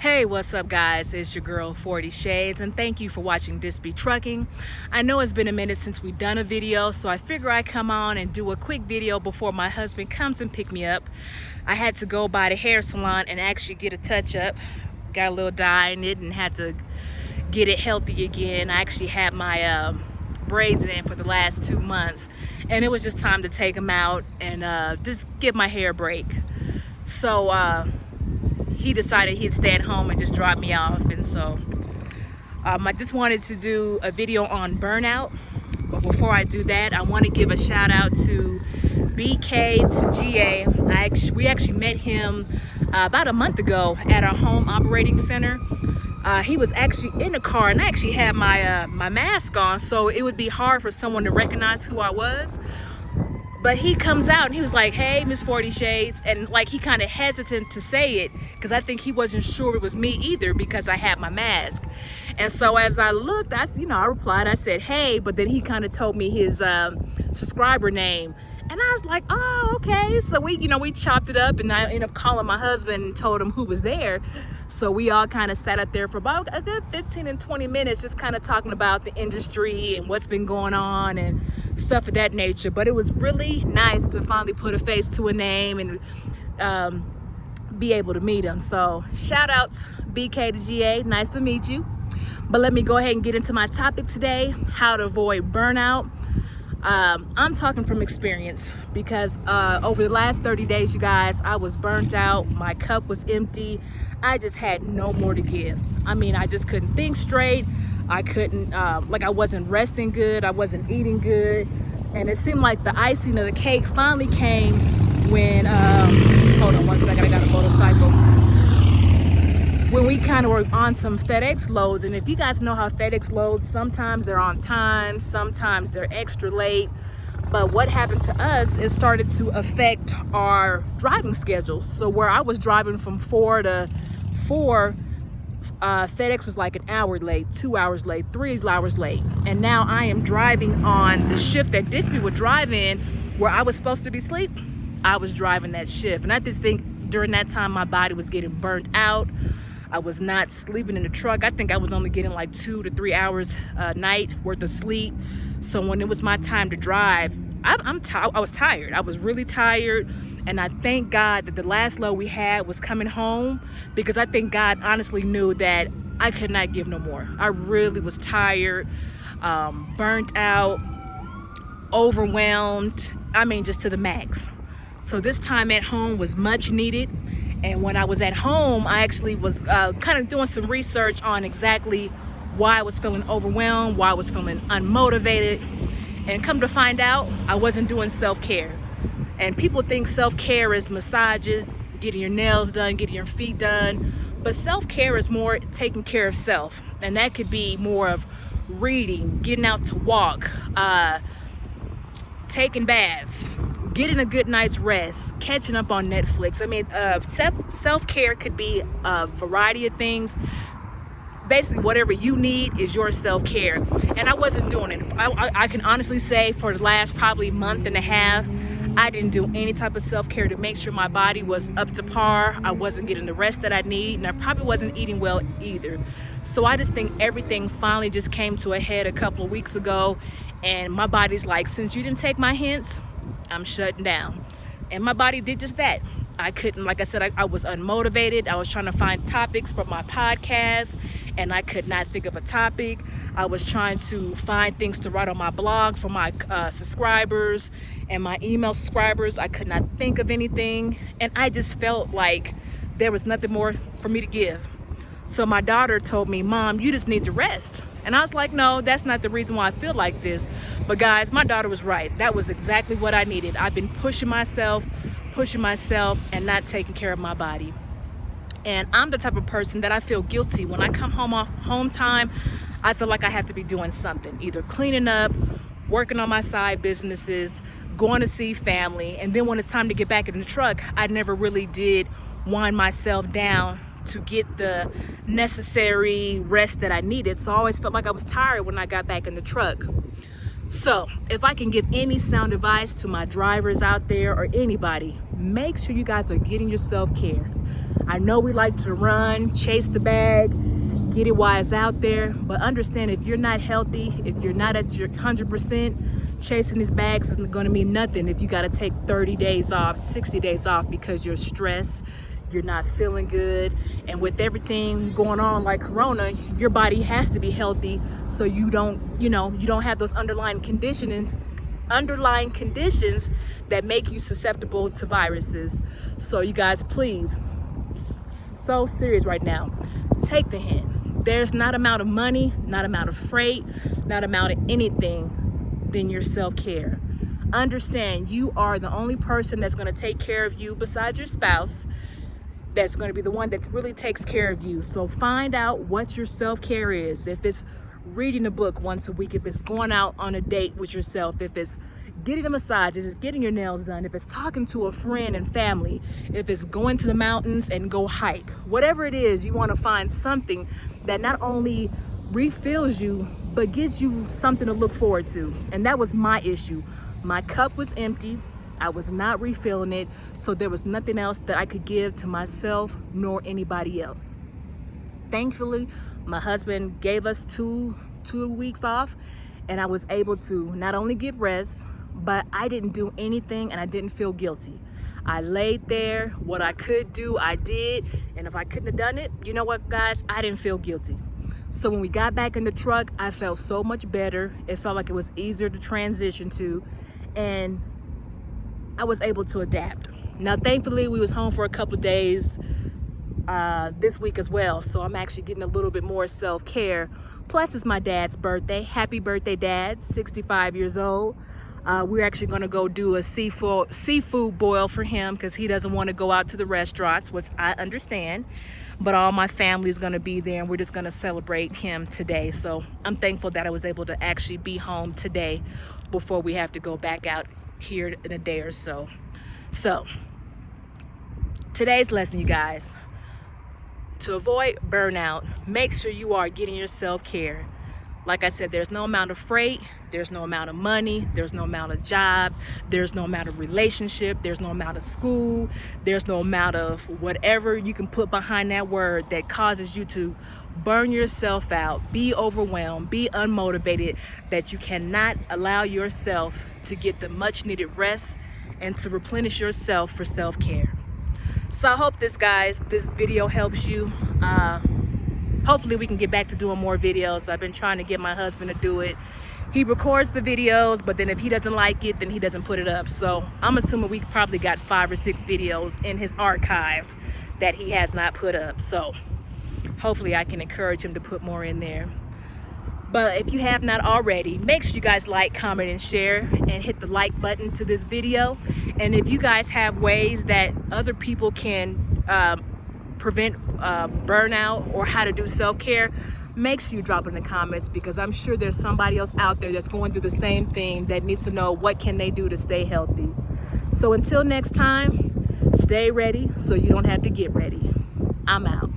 Hey, what's up, guys? It's your girl 40 Shades, and thank you for watching This Be Trucking. I know it's been a minute since we've done a video, so I figure I'd come on and do a quick video before my husband comes and pick me up. I had to go by the hair salon and actually get a touch-up. Got a little dye in it and had to get it healthy again. I actually had my braids in for the last 2 months, and it was just time to take them out and just give my hair a break. So he decided he'd stay at home and just drop me off. And so I just wanted to do a video on burnout. But before I do that, I want to give a shout out to BK to GA. We actually met him about a month ago at our home operating center. He was actually in the car, and I actually had my mask on, so it would be hard for someone to recognize who I was. But he comes out and he was like, "Hey, Miss 40 Shades," and like he kind of hesitant to say it because I think he wasn't sure it was me either because I had my mask. And so as I looked, I replied, I said, "Hey," but then he kind of told me his subscriber name. And I was like, "Oh, okay." So we chopped it up, and I ended up calling my husband and told him who was there. So we all kind of sat out there for about a good 15 and 20 minutes, just kind of talking about the industry and what's been going on and stuff of that nature. But it was really nice to finally put a face to a name and be able to meet him. So shout out BK to GA, nice to meet you. But let me go ahead and get into my topic today: how to avoid burnout. I'm talking from experience because over the last 30 days, you guys, I was burnt out. My cup was empty. I just had no more to give. I mean, I just couldn't think straight. I couldn't, I wasn't resting good. I wasn't eating good. And it seemed like the icing of the cake finally came when, hold on one second, I got a motorcycle. When we kind of were on some FedEx loads. And if you guys know how FedEx loads, sometimes they're on time, sometimes they're extra late. But what happened to us, it started to affect our driving schedules. So where I was driving from 4 to 4, FedEx was like an hour late, 2 hours late, 3 hours late. And now I am driving on the shift that this people would drive in, where I was supposed to be asleep. I was driving that shift. And I just think during that time, my body was getting burnt out. I was not sleeping in the truck. I think I was only getting like 2 to 3 hours a night worth of sleep. So when it was my time to drive, I was tired. I was really tired. And I thank God that the last load we had was coming home, because I think God honestly knew that I could not give no more. I really was tired, burnt out, overwhelmed. I mean, just to the max. So this time at home was much needed. And when I was at home, I actually was kind of doing some research on exactly why I was feeling overwhelmed, why I was feeling unmotivated. And come to find out, I wasn't doing self-care. And people think self-care is massages, getting your nails done, getting your feet done. But self-care is more taking care of self. And that could be more of reading, getting out to walk, taking baths, getting a good night's rest, catching up on Netflix. I mean, self-care could be a variety of things. Basically, whatever you need is your self-care. And I wasn't doing it. I can honestly say for the last probably month and a half, I didn't do any type of self-care to make sure my body was up to par. I wasn't getting the rest that I need, and I probably wasn't eating well either. So I just think everything finally just came to a head a couple of weeks ago, and my body's like, since you didn't take my hints, I'm shutting down. And my body did just that. I couldn't, like I said, I was unmotivated. I was trying to find topics for my podcast, and I could not think of a topic. I was trying to find things to write on my blog for my subscribers and my email subscribers. I could not think of anything, and I just felt like there was nothing more for me to give. So my daughter told me, "Mom, you just need to rest." And I was like, "No, that's not the reason why I feel like this." But guys, my daughter was right. That was exactly what I needed. I've been pushing myself and not taking care of my body. And I'm the type of person that I feel guilty when I come home off home time. I feel like I have to be doing something, either cleaning up, working on my side businesses, going to see family. And then when it's time to get back in the truck, I never really did wind myself down to get the necessary rest that I needed. So I always felt like I was tired when I got back in the truck. So if I can give any sound advice to my drivers out there or anybody, make sure you guys are getting your self-care. I know we like to run, chase the bag, get it while it's out there, but understand if you're not healthy, if you're not at your 100%, chasing these bags isn't going to mean nothing if you got to take 30 days off, 60 days off because you're stressed, you're not feeling good, and with everything going on like Corona, your body has to be healthy so you don't, you don't have those underlying conditions that make you susceptible to viruses. So you guys, please, so serious right now, take the hint. There's not amount of money, not amount of freight, not amount of anything than your self-care. Understand you are the only person that's going to take care of you besides your spouse, that's going to be the one that really takes care of you. So find out what your self-care is. If it's reading a book once a week, if it's going out on a date with yourself, if it's getting a massage, if it's getting your nails done, if it's talking to a friend and family, if it's going to the mountains and go hike, whatever it is, you want to find something that not only refills you, but gives you something to look forward to. And that was my issue. My cup was empty. I was not refilling it, so there was nothing else that I could give to myself nor anybody else. Thankfully, my husband gave us two weeks off, and I was able to not only get rest, but I didn't do anything and I didn't feel guilty. I laid there. What I could do, I did. And if I couldn't have done it, you know what, guys? I didn't feel guilty. So when we got back in the truck, I felt so much better. It felt like it was easier to transition to, and I was able to adapt. Now, thankfully, we was home for a couple of days this week as well. So I'm actually getting a little bit more self-care. Plus, it's my dad's birthday. Happy birthday, Dad, 65 years old. We're actually going to go do a seafood boil for him because he doesn't want to go out to the restaurants, which I understand. But all my family is going to be there, and we're just going to celebrate him today. So I'm thankful that I was able to actually be home today before we have to go back out here in a day or so. So today's lesson, you guys, to avoid burnout, make sure you are getting your self-care. Like I said, there's no amount of freight, there's no amount of money, there's no amount of job, there's no amount of relationship, there's no amount of school, there's no amount of whatever you can put behind that word that causes you to burn yourself out, be overwhelmed, be unmotivated, that you cannot allow yourself to get the much needed rest and to replenish yourself for self-care. So I hope this video helps you. Hopefully we can get back to doing more videos. I've been trying to get my husband to do it. He records the videos, but then if he doesn't like it, then he doesn't put it up. So I'm assuming we probably got 5 or 6 videos in his archives that he has not put up. So hopefully I can encourage him to put more in there. But if you have not already, make sure you guys like, comment, and share, and hit the like button to this video. And if you guys have ways that other people can prevent burnout or how to do self-care, make sure you drop it in the comments, because I'm sure there's somebody else out there that's going through the same thing that needs to know what can they do to stay healthy. So until next time, stay ready so you don't have to get ready. I'm out.